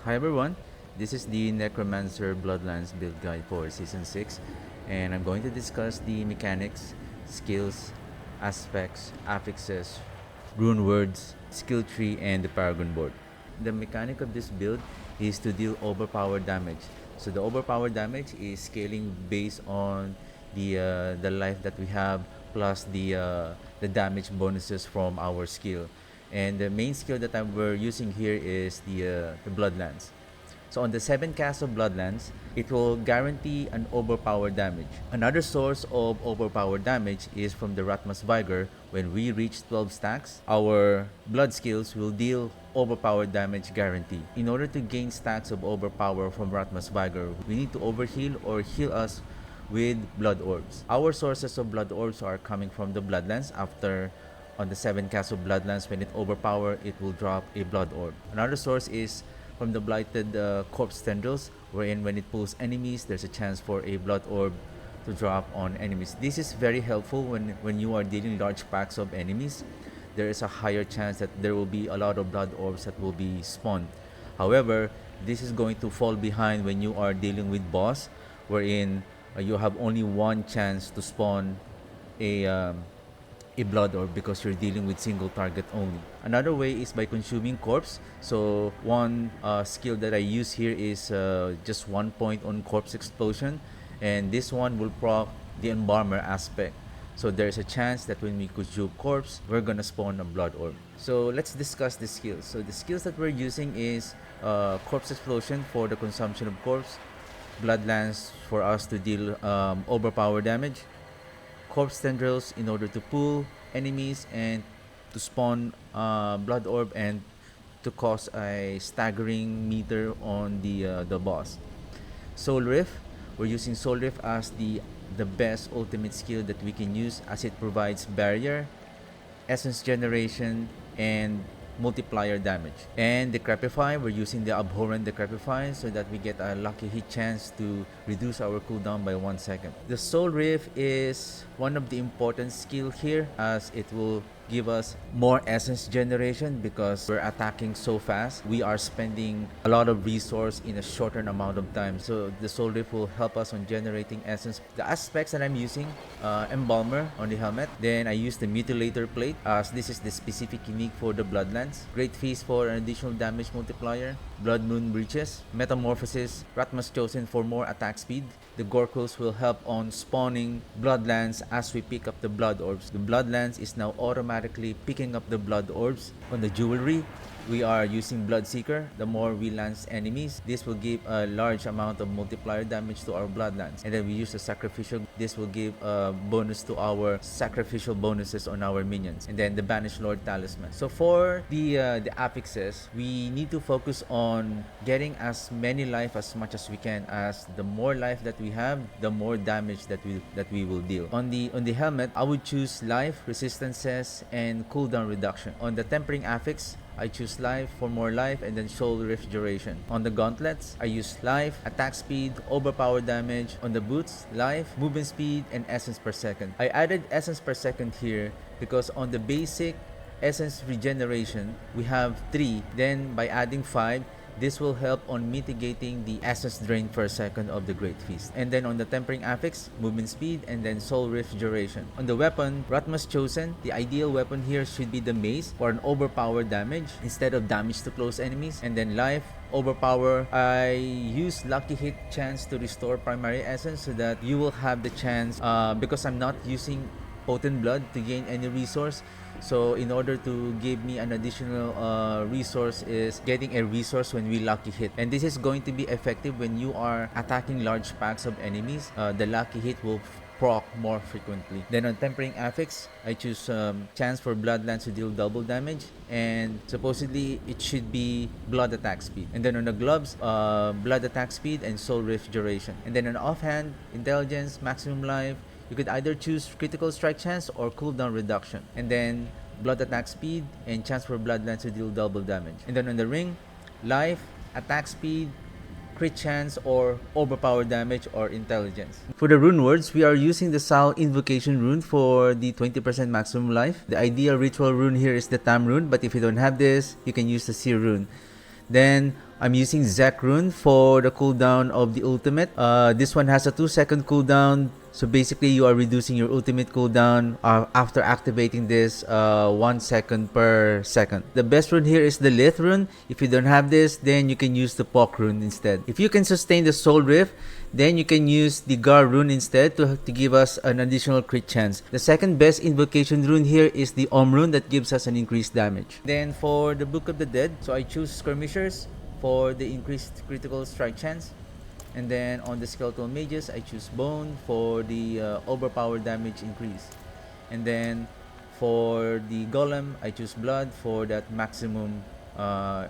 Hi everyone, this is the Necromancer Blood Lance build guide for Season 6, and I'm going to discuss the mechanics, skills, aspects, affixes, rune words, skill tree, and the paragon board. The mechanic of this build is to deal overpowered damage. So the overpowered damage is scaling based on the life that we have plus the damage bonuses from our skill. And the main skill that we're using here is the Blood Lance. So on the 7 cast of Blood Lance, it will guarantee an overpowered damage. Another source of overpowered damage is from the Ratmas Vigor. When we reach 12 stacks, our blood skills will deal overpowered damage guarantee. In order to gain stacks of overpower from Ratmas Vigor, we need to overheal or heal us with blood orbs. Our sources of blood orbs are coming from the Blood Lance. After on the 7 cast of Blood Lance, when it overpower, it will drop a blood orb. Another source is from the blighted corpse tendrils, wherein when it pulls enemies, there's a chance for a blood orb to drop on enemies. This is very helpful when you are dealing large packs of enemies. There is a higher chance that there will be a lot of blood orbs that will be spawned. However, this is going to fall behind when you are dealing with boss, wherein you have only one chance to spawn a blood orb because you're dealing with single target only. Another way is by consuming corpse. So one skill that I use here is just 1 point on corpse explosion, and this one will proc the embalmer aspect. So there's a chance that when we consume corpse, we're gonna spawn a blood orb. So let's discuss the skills. So the skills that we're using is corpse explosion for the consumption of corpse, blood lance for us to deal overpower damage, corpse tendrils in order to pull enemies and to spawn blood orb and to cause a staggering meter on the boss. Soul Rift, we're using Soul Rift as the best ultimate skill that we can use, as it provides barrier, essence generation, and multiplier damage. And Decrepify, we're using the Abhorrent Decrepify so that we get a lucky hit chance to reduce our cooldown by 1 second. The Soul Rift is one of the important skill here, as it will give us more essence generation because we're attacking so fast. We are spending a lot of resource in a shortened amount of time. So the Soul Rift will help us on generating essence. The aspects that I'm using, Embalmer on the helmet. Then I use the Mutilator Plate, as this is the specific unique for the Blood Lance. Great Feast for an additional damage multiplier. Blood Moon Breaches. Metamorphosis, Ratmas Chosen for more attack speed. The Gorkles will help on spawning Blood Lance as we pick up the Blood Orbs. The Blood Lance is now automatically picking up the Blood Orbs. On the Jewelry, we are using Blood Seeker. The more we lance enemies, this will give a large amount of multiplier damage to our Blood Lance. And then we use the Sacrificial. This will give a bonus to our sacrificial bonuses on our minions. And then the Banished Lord Talisman. So for the affixes, we need to focus on getting as many life as much as we can, as the more life that we have, the more damage that we will deal. On the helmet, I would choose life, resistances, and cooldown reduction. On the tempering affix, I choose life for more life, and then soul rift duration. On the gauntlets, I use life, attack speed, overpower damage. On the boots, life, movement speed, and essence per second. I added essence per second here because on the basic essence regeneration, we have 3. Then by adding 5, this will help on mitigating the essence drain per second of the Great Feast. And then on the tempering affix, movement speed, and then soul rift duration. On the weapon, Ratmas Chosen, the ideal weapon here should be the mace for an overpowered damage instead of damage to close enemies. And then life, overpower, I use lucky hit chance to restore primary essence so that you will have the chance, because I'm not using potent blood to gain any resource. So in order to give me an additional resource is getting a resource when we lucky hit. And this is going to be effective when you are attacking large packs of enemies. The lucky hit will proc more frequently. Then on tempering affix, I choose chance for Blood Lance to deal double damage, and supposedly it should be blood attack speed. And then on the gloves, blood attack speed and soul rift duration. And then on offhand, intelligence, maximum life, you could either choose critical strike chance or cooldown reduction. And then blood attack speed and chance for Blood Lance to deal double damage. And then on the ring, life, attack speed, crit chance, or overpower damage or intelligence. For the rune words, we are using the Sal Invocation rune for the 20% maximum life. The ideal ritual rune here is the Tam rune, but if you don't have this, you can use the Seer rune. Then I'm using Zac Rune for the cooldown of the ultimate. This one has a 2-second cooldown. So basically, you are reducing your ultimate cooldown after activating this 1 second per second. The best rune here is the Lith rune. If you don't have this, then you can use the Pok rune instead. If you can sustain the Soul Rift, then you can use the Gar rune instead to give us an additional crit chance. The second best invocation rune here is the Om rune that gives us an increased damage. Then for the Book of the Dead, so I choose Skirmishers for the increased critical strike chance. And then on the Skeletal Mages, I choose Bone for the overpowered damage increase. And then for the Golem, I choose Blood for that maximum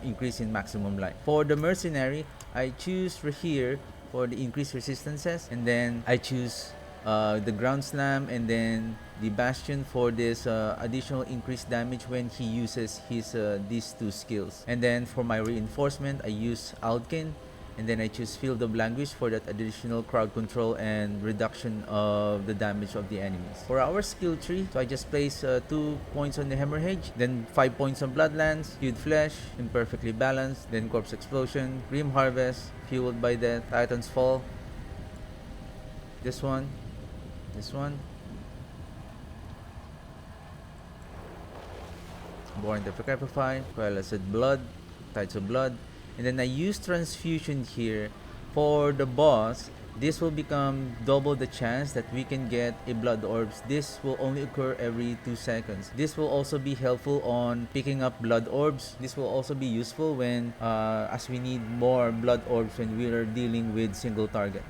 increase in maximum life. For the Mercenary, I choose here for the increased resistances. And then I choose the Ground Slam and then the Bastion for this additional increased damage when he uses his these two skills. And then for my reinforcement, I use Aldkin. And then I choose Field of Language for that additional crowd control and reduction of the damage of the enemies. For our skill tree, so I just place 2 points on the Hemorrhage, then 5 points on Blood Lance, Hued Flesh, Imperfectly Balanced, then Corpse Explosion, Grim Harvest, Fueled by Death, Titan's Fall, this one, Born to Sacrifice, Coalesced Blood, Tides of Blood. And then I use Transfusion here. For the boss, this will become double the chance that we can get a Blood Orbs. This will only occur every 2 seconds. This will also be helpful on picking up Blood Orbs. This will also be useful when as we need more Blood Orbs when we are dealing with single target.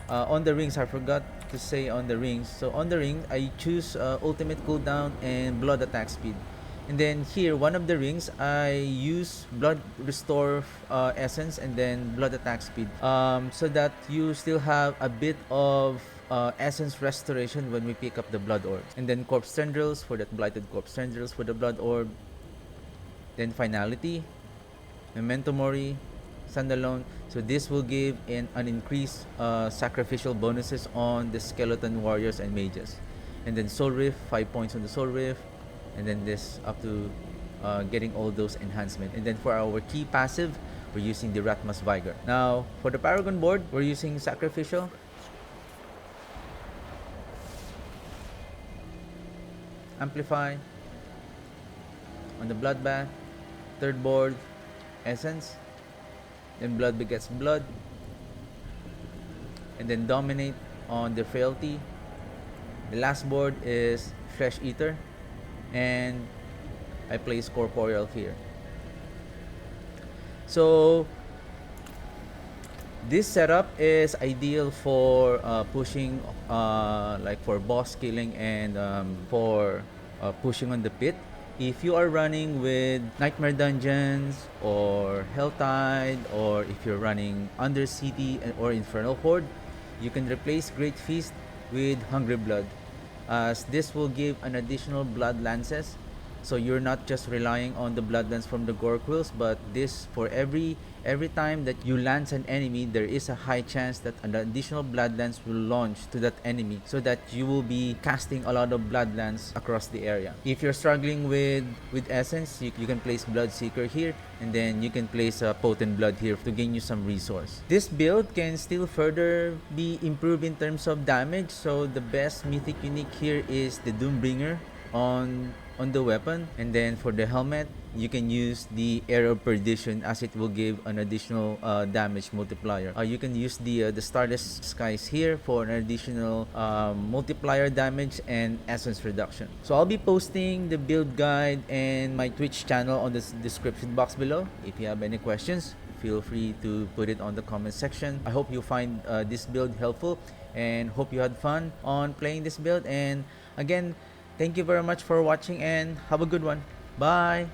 On the rings, I forgot to say on the rings. So on the ring, I choose ultimate cooldown and blood attack speed. And then here, one of the rings, I use Blood Restore Essence and then Blood Attack Speed. So that you still have a bit of Essence Restoration when we pick up the Blood Orb. And then Corpse Tendrils for that Blighted Corpse Tendrils for the Blood Orb. Then Finality, Memento Mori, Standalone. So this will give an increased sacrificial bonuses on the Skeleton Warriors and Mages. And then Soul Rift, 5 points on the Soul Rift. And then this up to getting all those enhancements. And then for our key passive, we're using the Ratmas Vigor. Now, for the Paragon board, we're using Sacrificial, Amplify, on the Bloodbath, third board, Essence, then Blood Begets Blood, and then Dominate on the Frailty. The last board is Flesh Eater, and I place Corporeal here. So this setup is ideal for pushing like for boss killing and for pushing on the pit. If you are running with Nightmare Dungeons or Helltide, or if you're running Undercity or Infernal Horde, you can replace Great Feast with Hungry Blood, as this will give an additional Blood Lances. So you're not just relying on the Blood Lance from the Gore Quills, but this for every time that you lance an enemy, there is a high chance that an additional Blood Lance will launch to that enemy, so that you will be casting a lot of Blood Lance across the area. If you're struggling with Essence, you can place Blood Seeker here, and then you can place Potent Blood here to gain you some resource. This build can still further be improved in terms of damage, so the best mythic unique here is the Doombringer on the weapon. And then for the helmet, you can use the Arrow of Perdition, as it will give an additional damage multiplier. You can use the Starless Skies here for an additional multiplier damage and essence reduction. So I'll be posting the build guide and my Twitch channel on the description box below. If you have any questions, feel free to put it on the comment section. I hope you find this build helpful, and hope you had fun on playing this build. And again, thank you very much for watching, and have a good one. Bye!